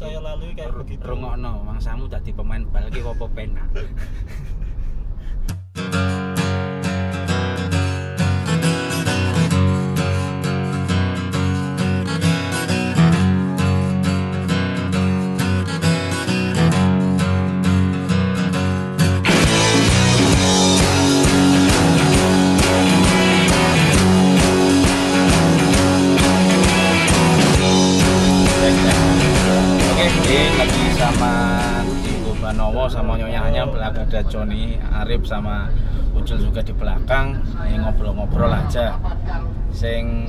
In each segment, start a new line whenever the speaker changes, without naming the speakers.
saya lalui kayak begitu.
Rungokno, mangsamu dadi pemain bal iki apa penak. Lagi sama Diego Banowo sama nyonyanya belakang ada Joni Arif sama Ucul juga di belakang. Ini ngobrol-ngobrol aja.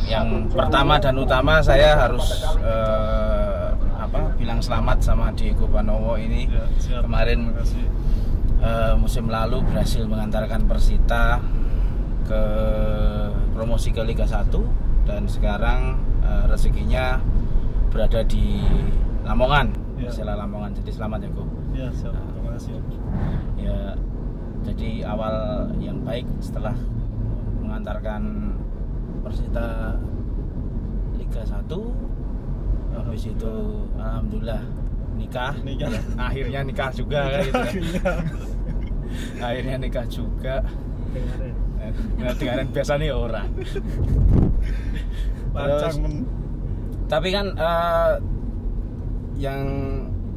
Yang pertama dan utama saya harus bilang selamat sama Diego Banowo ini.
Ya,
kemarin musim lalu berhasil mengantarkan Persita ke promosi ke Liga 1 dan sekarang rezekinya berada di Lamongan. Persela Lamongan, jadi selamat ya Ko.
Ya, terima kasih.
Ya, jadi awal yang baik setelah mengantarkan Persita Liga 1, habis itu alhamdulillah nikah. Akhirnya nikah juga kan gitu ya. Akhirnya nikah juga. Dengaran biasa nih orang. Terus, tapi kan yang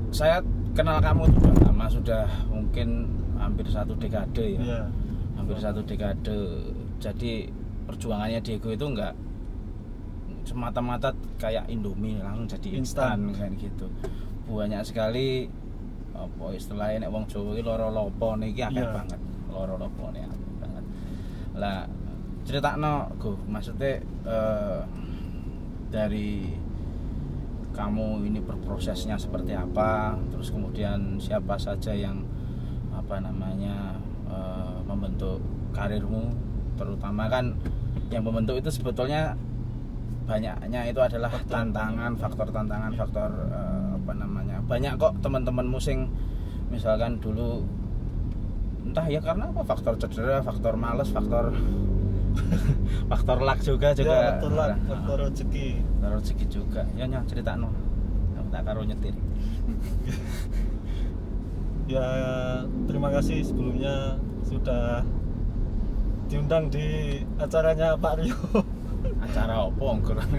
saya kenal kamu sudah lama, sudah mungkin hampir 1 dekade ya. Hampir 1 dekade. Jadi perjuangannya Diego itu enggak semata-mata kayak Indomie langsung jadi instan kan gitu. Banyak sekali apa istilahnya nek wong Jawa iki lara lopo niki akeh banget. Lara lopone akeh banget. Lah critakno Go, maksudnya dari kamu ini berprosesnya seperti apa, terus kemudian siapa saja yang membentuk karirmu, terutama kan yang membentuk itu sebetulnya banyaknya itu adalah faktor tantangan, banyak kok teman-teman musing misalkan dulu entah ya karena apa, faktor cedera, faktor males, faktor luck juga
ya, faktor
rezeki juga ya ceritakno tak karo nyetir.
Ya, terima kasih sebelumnya sudah diundang di acaranya Pak Rio.
Acara apa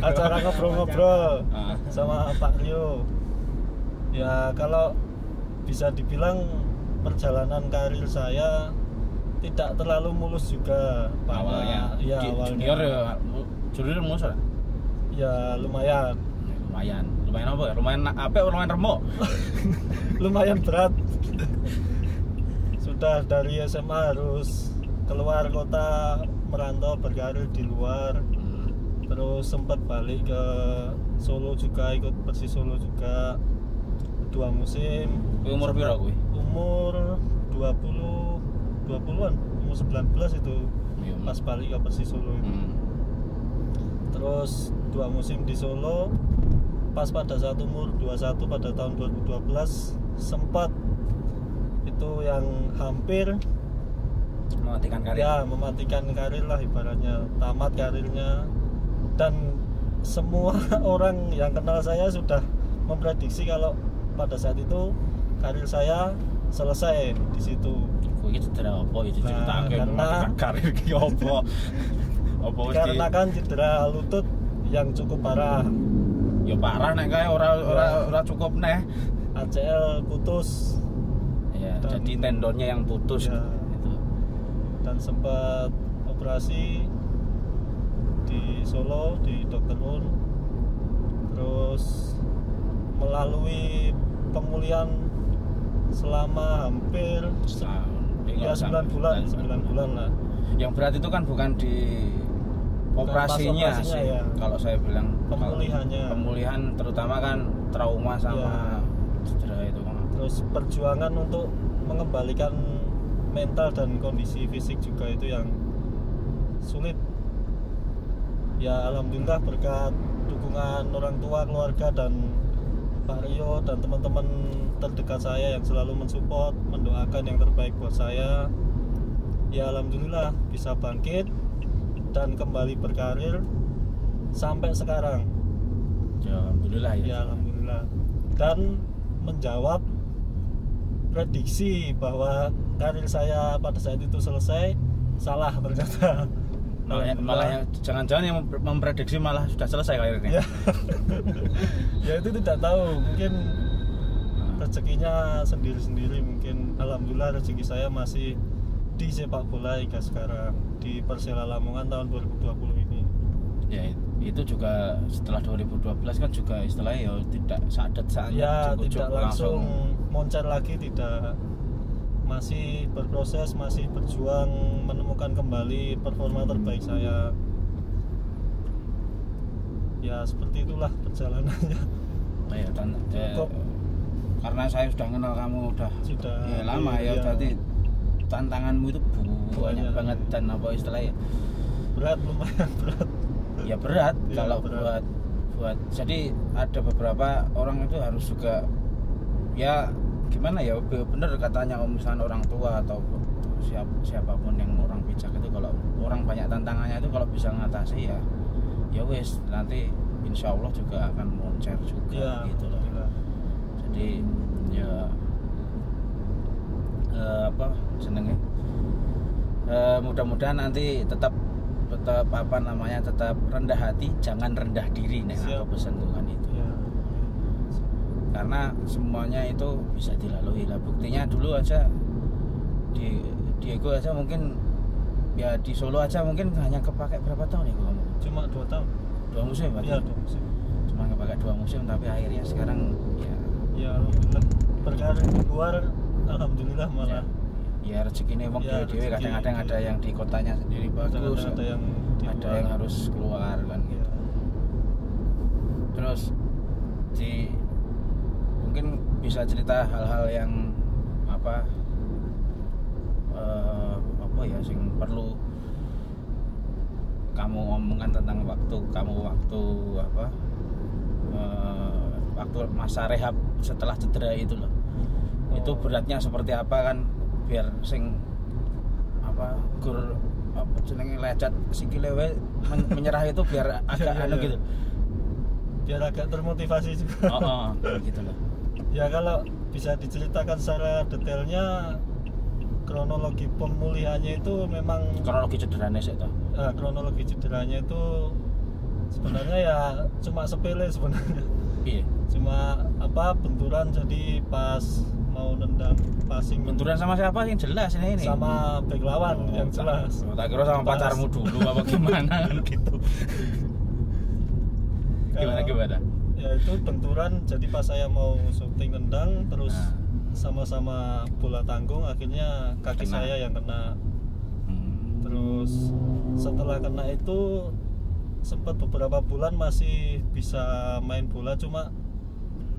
acara ngobrol-ngobrol sama Pak Rio. Ya, kalau bisa dibilang perjalanan karir saya tidak terlalu mulus juga
awalnya.
Ya,
junior mulus lah.
Ya lumayan
apa ya? Lumayan remuk.
Lumayan berat. Sudah dari SMA harus keluar kota, merantau berkarir di luar. Terus sempat balik ke Solo juga, ikut Persis Solo juga 2 musim.
Umur piro kowe?
Umur 20-an, umur 19 itu pas balik ke Persis Solo itu. Terus 2 musim di Solo, pas pada saat umur 21 pada tahun 2012 sempat itu yang hampir
mematikan karir.
Ya, mematikan karir lah ibaratnya, tamat karirnya. Dan semua orang yang kenal saya sudah memprediksi kalau pada saat itu karir saya selesai di situ.
Kok iki cedera apa ya diceritake mematikan karir iki apa?
Karena kan cedera lutut yang cukup parah.
Ya parah nek kae ora cukup neh.
ACL putus.
Ya, jadi tendonnya yang putus
ya,
gitu.
Dan sempat operasi di Solo di Dr. Un. Terus melalui pemulihan selama hampir 9 bulan lah.
Yang berat itu kan bukan di operasinya sih ya. Kalau saya bilang pemulihan terutama kan trauma sama cedera itu kan.
Terus perjuangan untuk mengembalikan mental dan kondisi fisik juga itu yang sulit. Ya alhamdulillah berkat dukungan orang tua, keluarga dan Pak Rio dan teman-teman terdekat saya yang selalu mensupport, mendoakan yang terbaik buat saya. Ya alhamdulillah bisa bangkit dan kembali berkarir sampai sekarang.
Ya alhamdulillah ya.
Ya alhamdulillah. dan menjawab prediksi bahwa karir saya pada saat itu selesai. Salah ternyata.
Malah yang jangan-jangan yang memprediksi malah sudah selesai karirnya.
Ya. Ya itu tidak tahu, mungkin rezekinya sendiri-sendiri. Mungkin alhamdulillah rezeki saya masih di sepak bola hingga sekarang di Persela Lamongan tahun 2020 ini.
Ya itu juga setelah 2012 kan juga istilahnya ya tidak saat
ya tidak langsung moncer lagi, tidak, masih berproses, masih berjuang menemukan kembali performa terbaik saya. Ya seperti itulah perjalanannya.
Ya, karena saya sudah kenal kamu sudah ya, lama ya, jadi tantanganmu itu banyak banget dan apa istilahnya
berat, lumayan berat.
Ya berat ya, kalau
berat.
buat jadi ada beberapa orang itu harus juga ya gimana ya, bener katanya misalnya orang tua atau siapapun yang orang bijak itu, kalau orang banyak tantangannya itu kalau bisa ngatasi ya wes nanti insya Allah juga akan moncer juga ya, gitu loh. Jadi ya apa senengnya mudah-mudahan nanti tetap apa namanya, tetap rendah hati, jangan rendah diri nih, apa pesan Tuhan itu ya. Karena semuanya itu bisa dilalui lah. Buktinya dulu aja di Diego aja mungkin ya di Solo aja mungkin hanya kepakai berapa tahun ya kamu?
Cuma 2 tahun.
2 musim berarti?
Iya 2 musim.
Cuma kepakai 2 musim tapi akhirnya sekarang ya
alhamdulillah berkarir di luar, alhamdulillah malah
ya rezekinya wong dhewe kadang-kadang ada yang di kotanya sendiri bagus, ada yang harus keluar kan gitu. Terus mungkin bisa cerita hal-hal yang apa ya sing perlu kamu omongkan tentang waktu waktu masa rehab setelah cedera itu loh. Itu beratnya seperti apa kan, biar sing apa jenenge lecet sikile wae menyerah itu biar agak gitu.
Biar agak termotivasi juga.
Gitu loh.
Ya kalau bisa diceritakan secara detailnya, kronologi pemulihannya itu memang
kronologi cederanya sih toh.
Kronologi cederanya itu sebenarnya ya cuma sepele sebenarnya.
Iya.
Cuma benturan, jadi pas mau nendang passing.
Benturan sama siapa yang jelas ini?
Sama bek lawan yang jelas.
Tak kira sama pacarmu dulu apa gimana kan gitu. Gimana?
Ya itu benturan, jadi pas saya mau syuting nendang terus sama-sama bola tanggung, akhirnya kaki saya yang kena. Terus setelah kena itu sempat beberapa bulan masih bisa main bola, cuma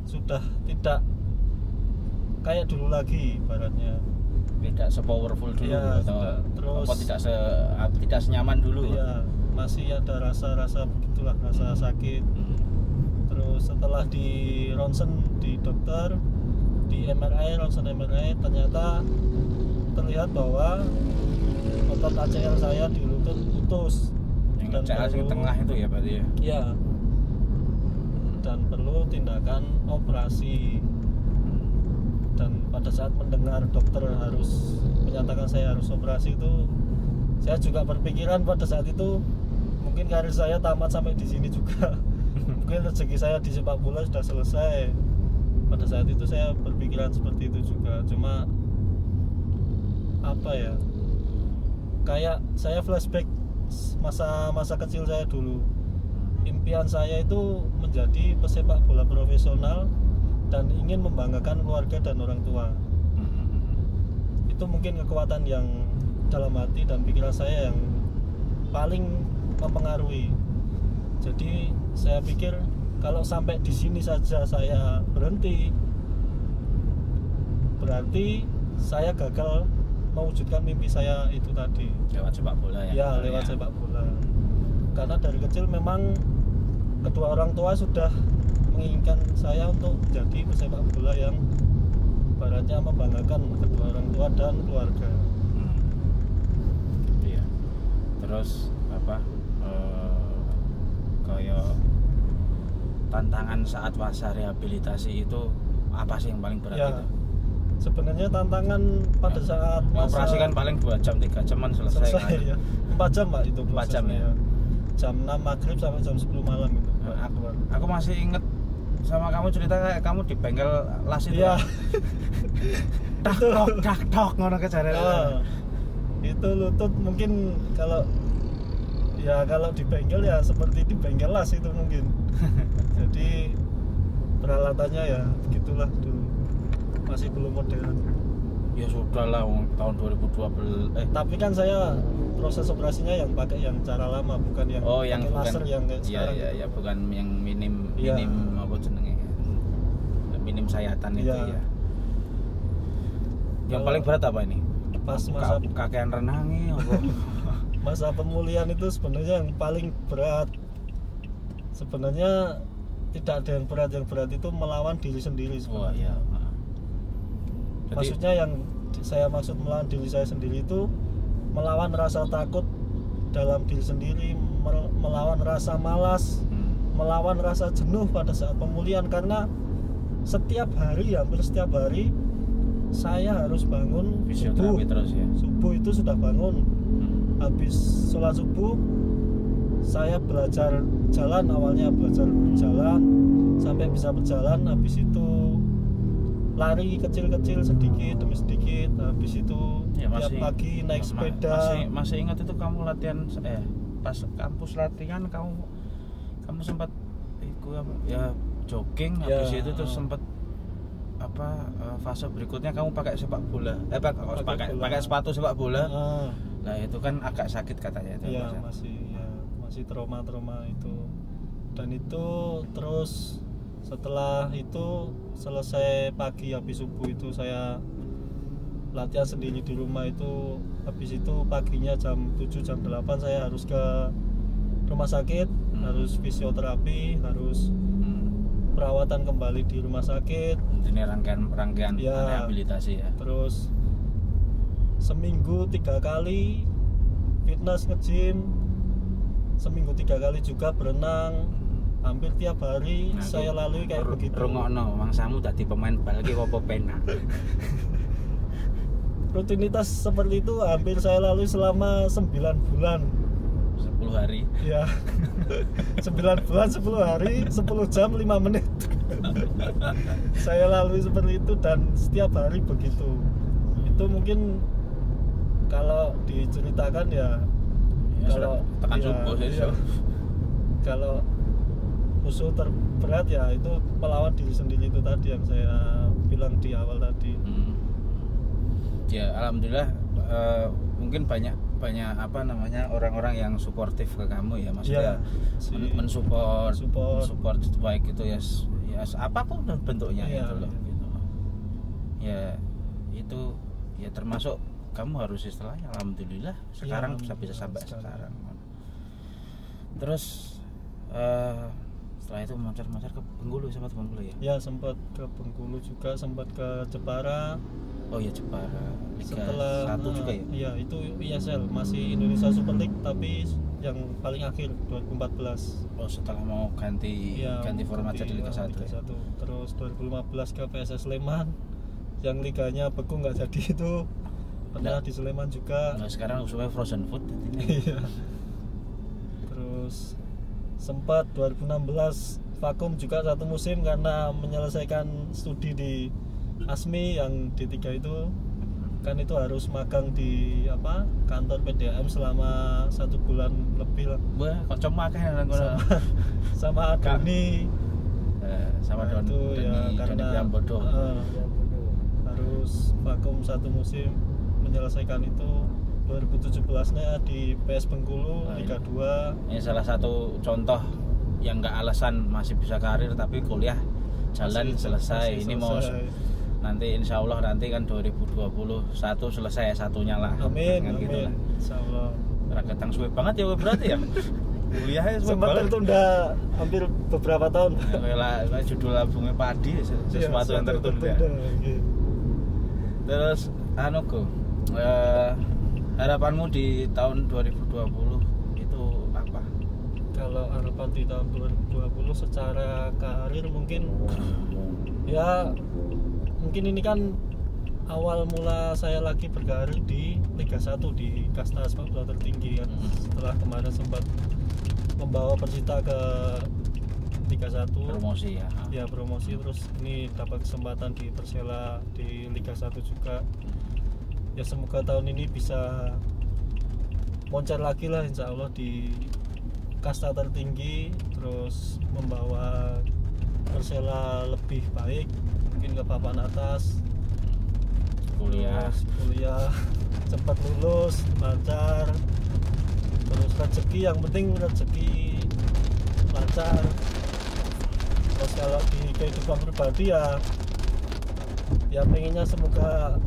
sudah tidak kayak dulu lagi ibaratnya.
Tidak se-powerful dulu
ya,
atau
terus
tidak senyaman dulu.
Ya, masih ada rasa begitulah, rasa sakit. Terus setelah di ronsen di dokter, di ronsen MRI ternyata terlihat bahwa otot ACL saya di lutut putus.
Yang ACL yang tengah itu ya berarti ya?
Iya. Dan perlu tindakan operasi. Dan pada saat mendengar dokter harus menyatakan saya harus operasi itu, saya juga berpikiran pada saat itu mungkin karir saya tamat sampai di sini juga. Mungkin rezeki saya di sepak bola sudah selesai. Pada saat itu saya berpikiran seperti itu juga. Cuma apa ya, kayak saya flashback masa kecil saya dulu. Impian saya itu menjadi pesepak bola profesional dan ingin membanggakan keluarga dan orang tua. Itu mungkin kekuatan yang dalam hati dan pikiran saya yang paling mempengaruhi. Jadi saya pikir kalau sampai di sini saja saya berhenti, berarti saya gagal mewujudkan mimpi saya itu tadi.
Lewat sepak bola ya?
Ya, lewat sepak bola. Karena dari kecil memang kedua orang tua sudah menginginkan saya untuk menjadi pesepak bola yang ibaratnya membanggakan kedua orang tua dan keluarga.
Iya. Terus kayak tantangan saat masa rehabilitasi itu apa sih yang paling berat
ya,
itu?
Sebenarnya tantangan pada saat masa
operasi kan paling 2 jam 3 jaman selesai kan?
ya. 4 jam Pak itu
4 jam ya.
Jam 6 maghrib sampai jam 10 malam itu.
Nah, aku masih inget sama kamu cerita kayak kamu di bengkel las itu.
Iya.
dak tok ngono kejare.
Itu lutut mungkin kalau di bengkel ya seperti di bengkel las itu mungkin. Jadi peralatannya ya begitulah dulu. Masih belum modern.
Ya sudah lah tahun 2012.
Tapi kan saya proses operasinya yang pakai yang cara lama, bukan yang
yang
laser yang kayak sekarang.
Iya, bukan yang minim apa jenenge. Minim sayatan itu ya. Yang paling berat apa ini?
Pas masa
kakean renangi apa?
Masa pemulihan itu sebenarnya yang paling berat. Sebenarnya tidak ada yang berat itu melawan diri sendiri sebenarnya.
Oh iya.
Maksudnya yang saya maksud melawan diri saya sendiri itu melawan rasa takut dalam diri sendiri, melawan rasa malas, melawan rasa jenuh pada saat pemulihan, karena hampir setiap hari saya harus bangun
fisioterapi terus ya.
Subuh itu sudah bangun. Habis sholat subuh saya belajar jalan, awalnya belajar jalan sampai bisa berjalan, habis itu lari kecil-kecil sedikit demi sedikit, habis itu
ya,
tiap pagi naik sepeda.
Masih ingat itu kamu latihan pas kampus latihan kamu sempat jogging ya, habis itu terus sempat fase berikutnya kamu pakai sepak bola pakai sepatu sepak bola. Nah itu kan agak sakit katanya itu.
Ya, masih trauma itu, dan itu terus setelah itu selesai pagi habis subuh itu saya latihan sendiri di rumah itu, habis itu paginya jam 7 jam 8 saya harus ke rumah sakit, harus fisioterapi, harus perawatan kembali di rumah sakit.
Ini rangkaian rehabilitasi ya.
Terus seminggu 3 kali fitness nge-gym, seminggu 3 kali juga berenang. Hampir tiap hari saya lalui kayak begitu.
Rungokno mangsamu dadi pemain bal iki apa penak.
Rutinitas seperti itu hampir saya lalui selama 9 bulan.
10 hari.
Ya. 9 bulan 10 hari, 10 jam 5 menit. Saya lalui seperti itu dan setiap hari begitu. Itu mungkin kalau diceritakan ya kalau
tekan subuh ya.
Kalau musuh terberat ya itu melawan diri sendiri itu tadi yang saya bilang di awal tadi.
Ya alhamdulillah mungkin banyak orang-orang yang suportif ke kamu ya, maksudnya mensupport baik itu ya apapun bentuknya gitu loh gitu. Ya itu ya termasuk kamu harus istilahnya alhamdulillah sekarang bisa sampai sekarang. Terus setelah itu moncar ke Bengkulu, sempat Bengkulu ya?
Ya sempat ke Bengkulu juga, sempat ke Jepara.
Oh ya Jepara. Liga
setelah
1 juga ya?
Iya itu ISL, masih Indonesia Super League tapi yang paling akhir 2014.
Oh setelah mau ganti format jadi Liga 1.
Terus 2015 ke PSS Sleman, yang liganya beku nggak jadi itu. Pernah di Sleman juga.
Nah sekarang usulnya frozen food.
Iya. Terus sempat 2016 vakum juga 1 musim karena menyelesaikan studi di ASMI yang D3 itu kan itu harus magang di kantor PDAM selama 1 bulan lebih lah.
Wah, kocok makan
sama Doni.
Sama Doni
ya, karena
bodoh.
Harus vakum 1 musim menyelesaikan itu. 2017-nya di PS Bengkulu Liga 2. Ini
salah satu contoh yang nggak alasan masih bisa karir tapi kuliah jalan selesai. Ini mau nanti insya Allah nanti kan 2021 selesai satunya lah.
Amin.
Amin. Gitu lah.
Insya Allah.
Raketang suwe banget ya berarti ya. Kuliahnya
sempat tertunda hampir beberapa tahun.
Kayak judul albumnya Padi sesuatu yang tertunda.
Gitu.
Terus harapanmu di tahun 2020 itu apa?
Kalau harapan di tahun 2020 secara karir mungkin ya mungkin ini kan awal mula saya lagi berkarir di Liga 1 di kasta sepak bola tertinggi kan. Setelah kemarin sempat membawa Persita ke Liga 1
promosi ya.
Ya promosi, terus ini dapat kesempatan di Persela di Liga 1 juga. Ya semoga tahun ini bisa moncer lagi lah insya Allah di kasta tertinggi, terus membawa Persela lebih baik, mungkin ke papan atas,
Kuliah
cepat lulus lancar, terus rezeki, yang penting rezeki lancar. Terus kalau di kehidupan pribadi ya pengennya semoga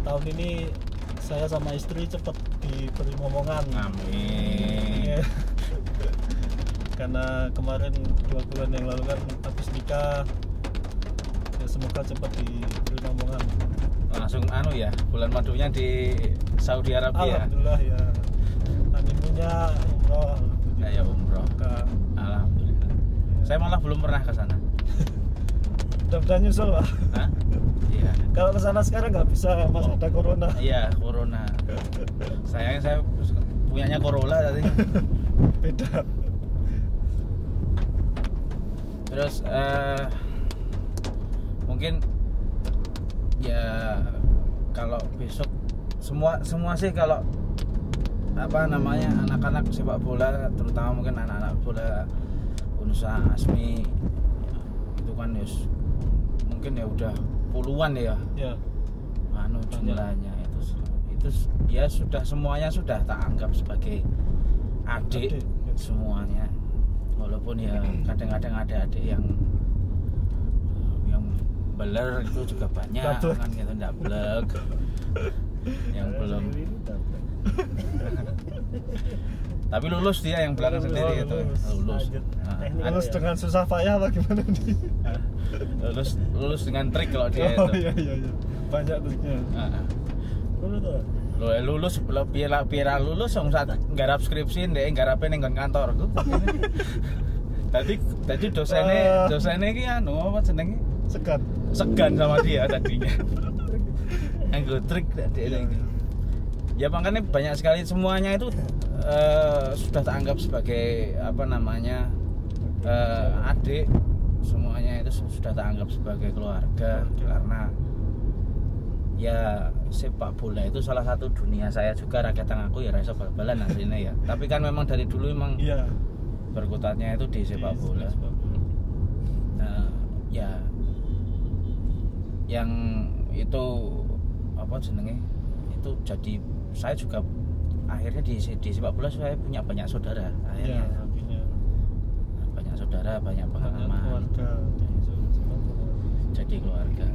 tahun ini saya sama istri cepat diberi momongan.
Amin.
Karena kemarin 2 bulan yang lalu kan habis nikah, ya semoga cepat diberi momongan.
Langsung ya, bulan madunya di Saudi Arabia.
Alhamdulillah ya. Honeymoonnya umroh.
Ya umroh. Alhamdulillah. Saya malah belum pernah ke sana.
Udah nyusul Pak.
Hah? Iya.
Kalau ke sana sekarang nggak bisa, Mas, ada corona.
Iya, corona. Sayangnya saya punyanya Corolla tadi.
Beda.
Terus mungkin ya kalau besok semua sih, kalau apa namanya anak-anak sepak bola, terutama mungkin anak-anak bola Unsa Asmi itu kan mungkin ya udah puluhan ya.
Ya.
Jumlahnya itu ya sudah semuanya sudah tak anggap sebagai adik. Semuanya, walaupun ya kadang-kadang ada adik yang beler itu juga banyak kan gitu, ndablek yang belum, tapi lulus dia yang belakang sendiri itu
lulus dengan susah payah apa gimana nih?
lulus dengan trik kalau dia itu.
Iya banyak triknya.
Lulus biar lulus wong saat nggarap skripsi ndek nggarepe ning kantorku. Tadi dosennya iki apa jenenge? Segan sama dia tadinya. Anggo trik dia. Ya makanya banyak sekali, semuanya itu sudah tak anggap sebagai apa namanya adik. Semuanya itu sudah tak anggap sebagai keluarga, karena ya sepak bola itu salah satu dunia saya juga. Rakyat aku ya rasa bal-balan aslinya ya. Tapi kan memang dari dulu memang berkutatnya itu di sepak bola. Ya yang itu apa jenenge itu, jadi saya juga akhirnya di sepak bola saya punya banyak saudara akhirnya. Banyak saudara, banyak pengalaman, jadi keluarga.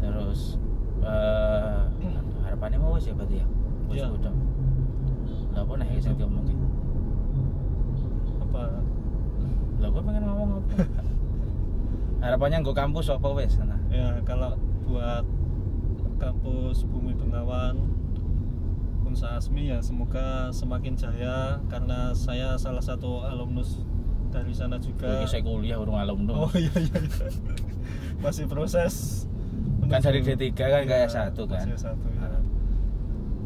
Terus harapannya mau wis ya berarti ya. Wis udah. Lah apa nek sing diomongke?
Apa?
Lah kok pengen ngomong apa? Harapannya nggo kampus apa wis sana?
Ya kalau buat kampus Bumi Bengawan Unsa Asmi ya semoga semakin jaya, karena saya salah satu alumnus dari sana juga.
Saya kuliah urung alumnus.
Oh iya. Masih proses.
Kan dari D3 kan kayak S1 kan.
S1 ya.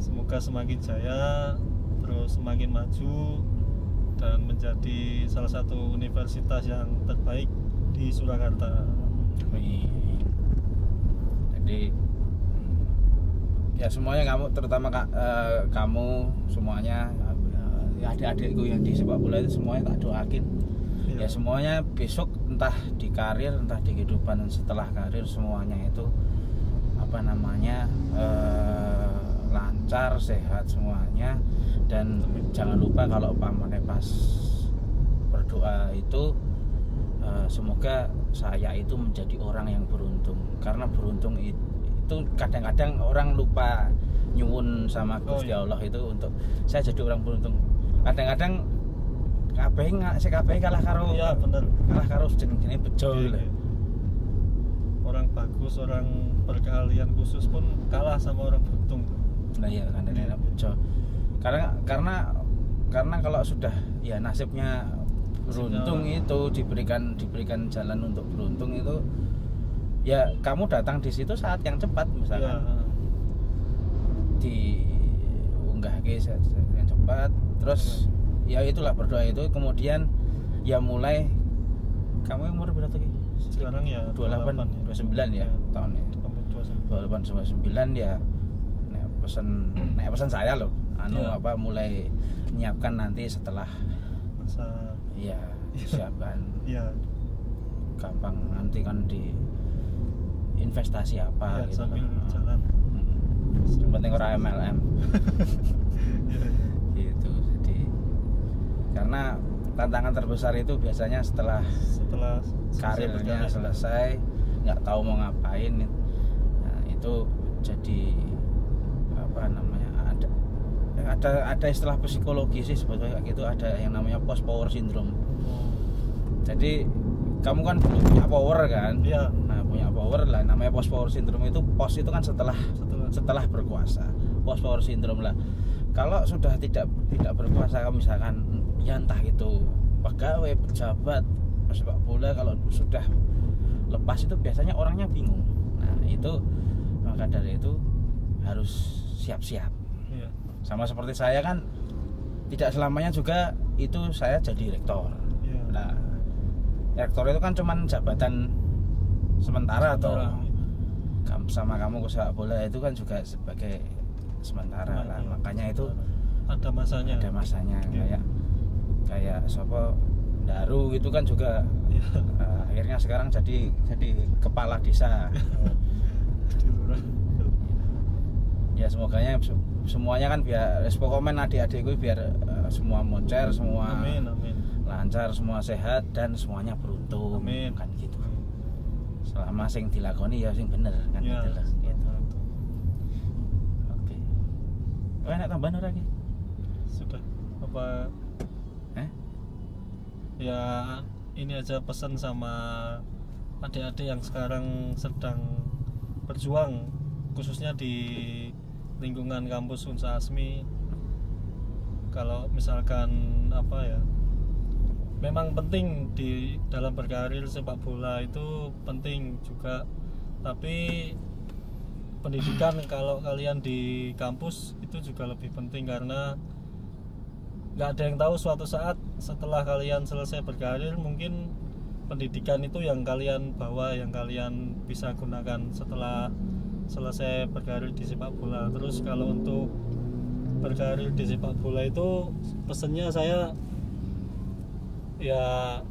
Semoga semakin jaya, terus semakin maju dan menjadi salah satu universitas yang terbaik di Surakarta.
Jadi ya semuanya kamu, terutama kamu semuanya, adik-adikku yang di sepak bola itu semuanya tak doakin. Ya semuanya besok entah di karir, entah di kehidupan setelah karir, semuanya itu apa namanya lancar, sehat semuanya. Dan jangan lupa kalau pamane pas berdoa itu semoga saya itu menjadi orang yang beruntung, karena beruntung itu kadang-kadang orang lupa nyuwun sama Gusti Allah itu untuk saya jadi orang beruntung. Kadang-kadang kabeh kalah karo kalah karo jeneng bejo.
Orang bagus, orang berkeahlian khusus pun kalah sama orang beruntung.
Nah iya kan bejo. Karena karena kalau sudah ya nasibnya beruntung itu diberikan jalan untuk beruntung itu ya kamu datang di situ saat yang cepat misalkan diunggah ke saat yang cepat terus ya itulah berdoa itu kemudian ya mulai kamu umur berapa lagi?
Sekarang ya
28 29 ya tahunnya 28 29 ya pesan saya loh mulai menyiapkan nanti setelah
masa
ya siapkan
ya
gampang nanti kan di investasi apa
ya,
gitu
sambil
kan.
jalan
Yang penting orang MLM gitu. Jadi karena tantangan terbesar itu biasanya setelah karirnya selesai nggak tahu mau ngapain, nah itu jadi apa namanya ada istilah psikologi sih sebetulnya gitu, ada yang namanya post power syndrome. Jadi kamu kan belum punya power kan,
ya.
Nah punya power lah, namanya post power syndrome itu post itu kan setelah berkuasa, post power syndrome lah. Kalau sudah tidak berkuasa, misalkan ya entah itu pegawai, pejabat, sepak bola, kalau sudah lepas itu biasanya orangnya bingung. Nah itu maka dari itu harus siap-siap.
Ya.
Sama seperti saya kan tidak selamanya juga itu saya jadi rektor.
Ya.
Nah rektor itu kan cuman jabatan sementara atau sama kamu ke sepak bola itu kan juga sebagai sementara lah, makanya itu
ada masanya
ya. kayak siapa Daru itu kan juga ya. Akhirnya sekarang jadi kepala desa. Ya semuanya kan biar komen adik-adikku biar semua moncer, semua
amin.
Lancar, semua sehat dan semuanya beruntung.
Amin.
Kan gitu. Selama sing dilakoni ya sing bener kan
ya.
Gitu lah. Gitu. Oke. Enak tambahan ora iki?
Sudah apa? Ya ini aja pesan sama adik-adik yang sekarang sedang berjuang khususnya di lingkungan kampus Unsa Asmi. Kalau misalkan apa ya, memang penting di dalam berkarir sepak bola itu penting juga, tapi pendidikan kalau kalian di kampus itu juga lebih penting karena nggak ada yang tahu suatu saat setelah kalian selesai berkarir mungkin pendidikan itu yang kalian bawa, yang kalian bisa gunakan setelah selesai berkarir di sepak bola. Terus kalau untuk berkarir di sepak bola itu pesannya saya ya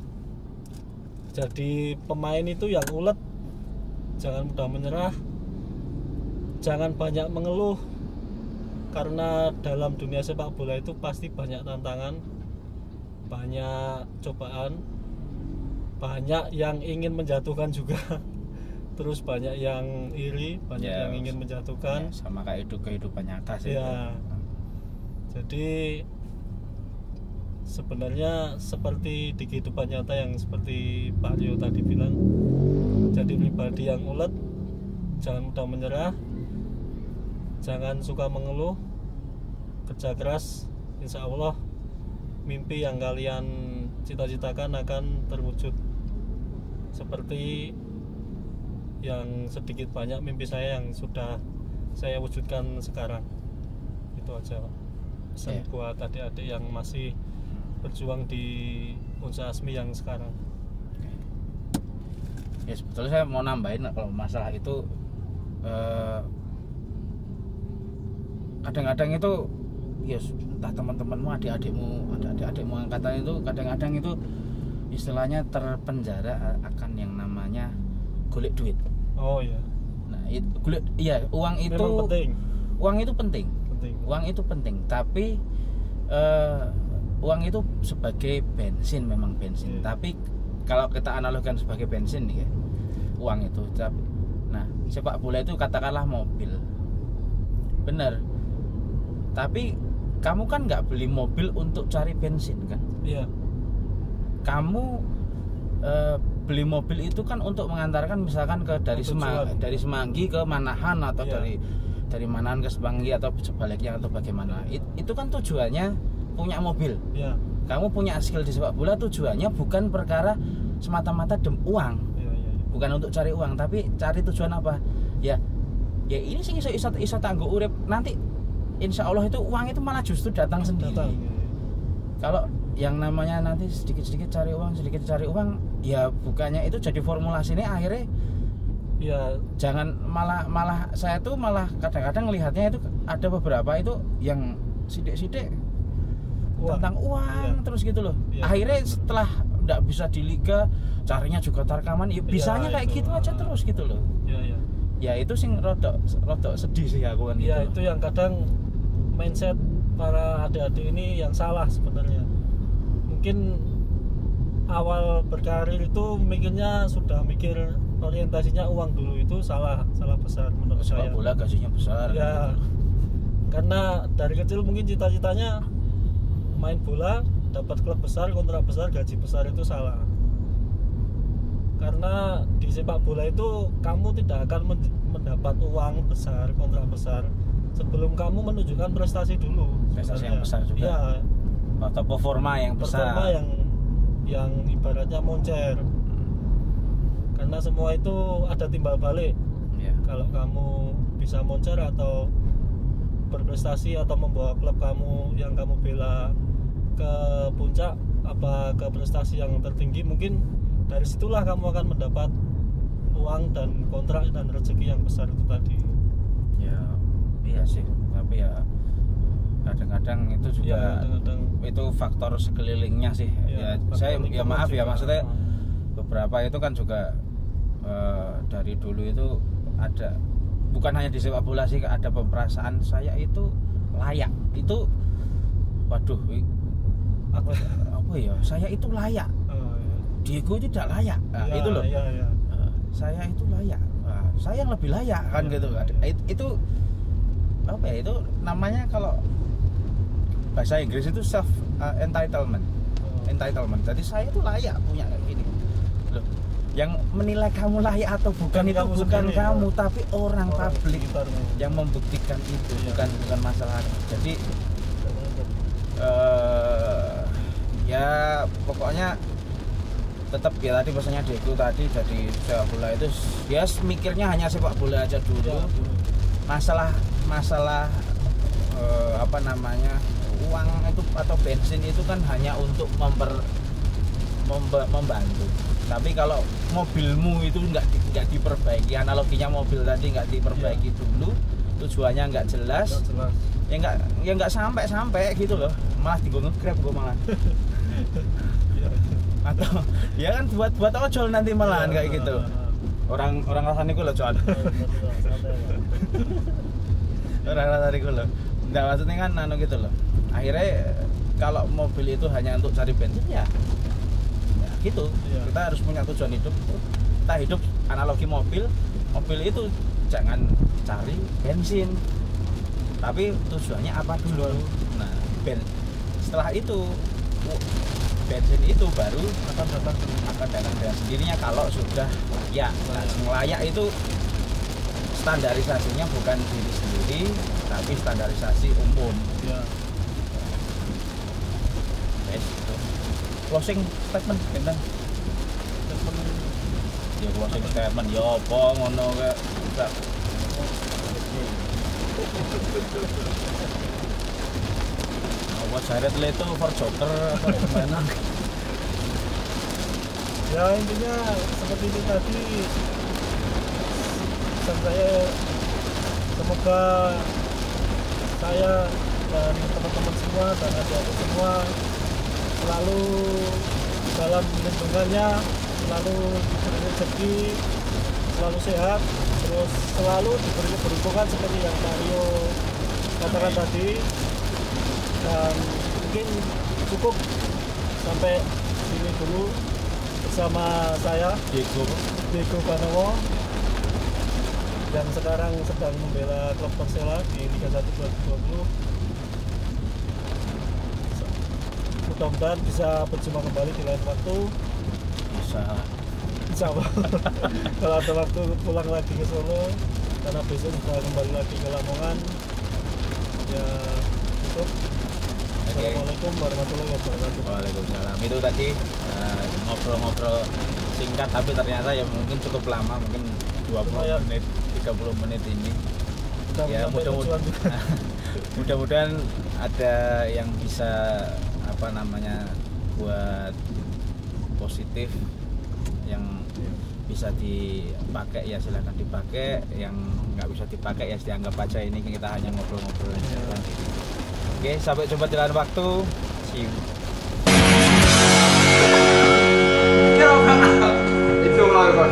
jadi pemain itu yang ulet, jangan mudah menyerah, jangan banyak mengeluh, karena dalam dunia sepak bola itu pasti banyak tantangan, banyak cobaan, banyak yang ingin menjatuhkan juga terus banyak yang iri, banyak yang ingin menjatuhkan,
sama kayak kehidupan nyata sih
ya. Jadi sebenarnya seperti di kehidupan nyata yang seperti Pak Rio tadi bilang, jadi pribadi yang ulet, jangan mudah menyerah, jangan suka mengeluh, kerja keras, insya Allah mimpi yang kalian cita-citakan akan terwujud seperti yang sedikit banyak mimpi saya yang sudah saya wujudkan sekarang. Itu aja Pak, pesan buat adik-adik yang masih berjuang di Unsa Asmi yang sekarang.
Ya sebetulnya saya mau nambahin kalau masalah itu kadang-kadang itu ya entah teman-temanmu, adik-adikmu angkatan itu kadang-kadang itu istilahnya terpenjara akan yang namanya golek duit.
Oh iya.
Nah, uang itu
penting.
Uang itu penting. Uang itu penting, tapi uang itu sebagai bensin, memang bensin. Tapi kalau kita analogikan sebagai bensin nih ya, uang itu. Nah, sepak bola itu katakanlah mobil. Bener. Tapi kamu kan nggak beli mobil untuk cari bensin kan?
Iya.
Kamu beli mobil itu kan untuk mengantarkan misalkan dari Semanggi ke Manahan atau dari Manahan ke Semanggi atau sebaliknya atau bagaimana. Itu kan tujuannya punya mobil,
ya.
Kamu punya skill di sepak bola, tujuannya bukan perkara semata-mata uang,
Ya.
bukan untuk cari uang, tapi cari tujuan apa? Ya ini sih iso tangguh urip nanti. Insya Allah itu uang itu malah justru datang sendiri. Kalau yang namanya nanti sedikit cari uang, ya bukannya itu jadi formulasinya akhirnya. Ya jangan malah saya tuh malah kadang-kadang melihatnya itu ada beberapa itu yang sidik-sidik tentang uang terus gitu loh. Akhirnya setelah nggak bisa di liga carinya juga tarkaman, ya bisanya kayak itu. Gitu aja terus gitu loh. Ya itu sih rodok sedih sih aku kan.
Ya itu yang kadang mindset para adik-adik ini yang salah sebenarnya. Mungkin awal berkarir itu mikirnya sudah mikir orientasinya uang dulu, itu salah besar menurut saya.
Sepak bola gajinya besar.
Ya, gitu. Karena dari kecil mungkin cita-citanya main bola, dapat klub besar, kontrak besar, gaji besar, itu salah. Karena di sepak bola itu kamu tidak akan mendapat uang besar, kontrak besar sebelum kamu menunjukkan prestasi dulu.
Prestasi yang besar juga. Ya. Atau performa yang besar.
Performa yang ibaratnya moncer. Karena semua itu ada timbal balik. Kalau kamu bisa moncer atau berprestasi atau membawa klub kamu yang kamu bela ke puncak, apa ke prestasi yang tertinggi, mungkin dari situlah kamu akan mendapat uang dan kontrak dan rezeki yang besar itu tadi.
Ya, iya sih. Tapi ya kadang-kadang itu juga itu faktor sekelilingnya sih. Saya maaf ya, maksudnya beberapa itu kan juga dari dulu itu ada, bukan hanya di sepak bola sih, ada pemperasaan saya itu layak, itu waduh apa ya, saya itu layak, Diego itu tidak layak, itu loh, saya itu layak, saya yang lebih layak kan gitu. Itu apa ya, itu namanya kalau bahasa Inggris itu self entitlement. Jadi saya itu layak punya kayak gini loh. Yang menilai kamu layak atau bukan itu bukan kamu, tapi orang publik yang membuktikan itu, bukan masalah. Jadi ya pokoknya tetap ya tadi pesannya Diego tadi, jadi sepak bola itu ya mikirnya hanya sepak bola aja dulu. Masalah apa namanya, uang itu atau bensin itu kan hanya untuk membantu. Tapi kalau mobilmu itu nggak diperbaiki, analoginya mobil tadi nggak diperbaiki dulu, tujuannya nggak jelas, ya nggak sampai gitu loh, malah nge-grab gue malah. Atau ya kan buat ojol nanti malahan kayak gitu. Orang rasanya gue loh cuan. Orang rasanya gue loh. Nggak, maksudnya kan gitu loh. Akhirnya kalau mobil itu hanya untuk cari bensin ya gitu. Kita harus punya tujuan hidup. Kita hidup analogi mobil itu jangan cari bensin, tapi tujuannya apa dulu. Nah, setelah itu bensin itu baru akan datang dengan sendirinya kalau sudah layak. Nah, layak itu standarisasinya bukan diri sendiri, tapi standarisasi umum. Closing statement bintang. Ya closing statement ya apa ngono kayak buat Jared Leto for Joker atau gimana?
Ya intinya seperti itu tadi. Saya semoga saya dan teman-teman semua dan adik-adik semua selalu dalam lingkungannya, selalu diberi rezeki, selalu sehat, terus selalu diberi keberuntungan seperti yang Mario katakan tadi. Dan mungkin cukup sampai sini dulu bersama saya Diego Banowo yang sekarang sedang membela klub Persela di Liga 1 2020. Mudah-mudahan bisa berjumpa kembali di lain waktu. Insya Allah. Kalau ada waktu pulang lagi ke Solo, karena besok sudah kembali lagi ke Lamongan. Ya, tutup. Assalamualaikum warahmatullahi wabarakatuh.
Waalaikumsalam. Itu tadi ngobrol-ngobrol singkat tapi ternyata ya mungkin cukup lama, mungkin 20 menit 30 menit ini. Ya mudah-mudahan ada yang bisa buat positif, yang bisa dipakai ya silahkan dipakai, yang nggak bisa dipakai ya dianggap aja ini kita hanya ngobrol-ngobrol aja. Oke, sampai jumpa di lain waktu. See you. It's all over.